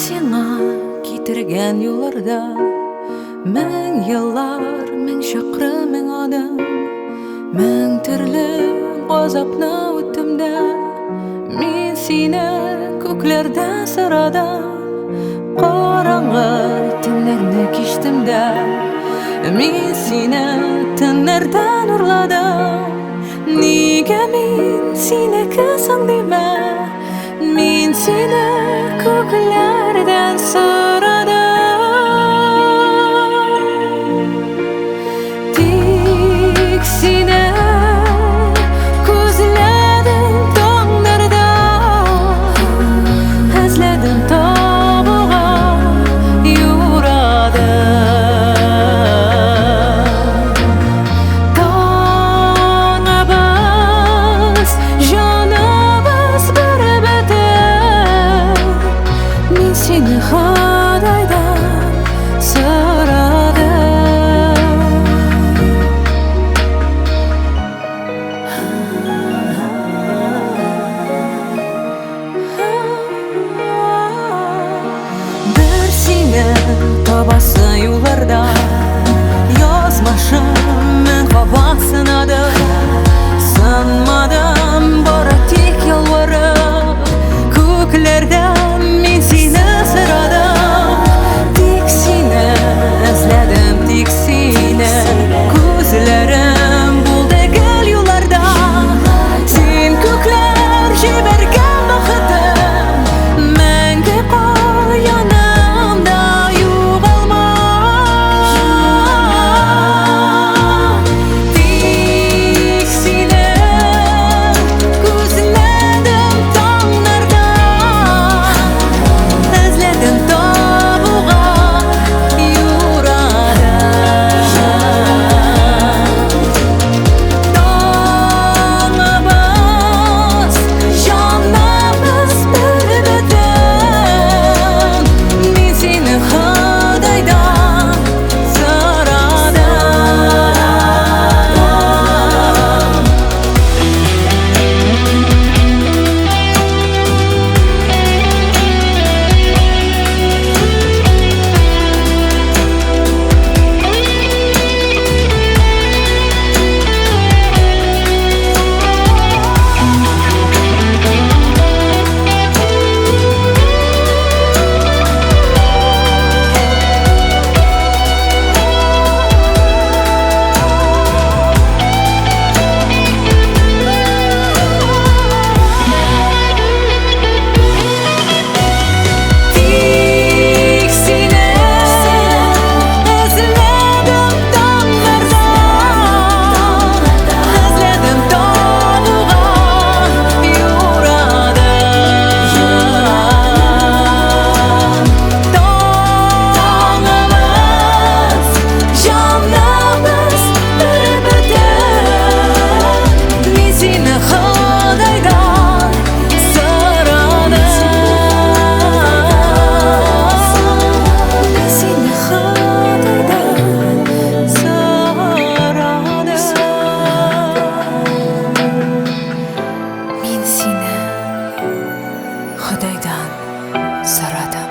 сиңа китергән юлларда мең еллар, мең чакрым, мең адым, мең төрле газапны үттем дә. Мин сине күкләрдә сорадым, караңгы төннәрне кичтем дә. Мин сине төннәрдән урладым. Нигә мин синеке соң димә? Мин сине күкләрдән сорадым. Тик сине күзләдем таңнарда, эзләдем табуга юрадым. Таңыбыз, җаныбыз бер-бетер, мин сине Ходайдан сорадым. Бер сине табасы юлларда, язмышым мең кабат сынадым. Сынмадым, бары тик ялварып, күкләрдән мин сине сорадым. Тик сине эзләдем, тик сине, күзләрем булды гел юлларда. Син күкләр җибәргән бәхетем, мәңге кал янымда, югалма. Тик сине күзләдем таңнарда, эзләдем табуга юрадым. Таңыбыз, җаныбыз бер-бетер, мин сине Ходайдан сорадым. Тик сине эзләдем таңнарда, эзләдем табуга юрадым. Таңыбыз, җаныбыз бер-бетер, мин сине Ходайдан сорадым. Мин сине Ходайдан сорадым. Мин сине Ходайдан сорадым.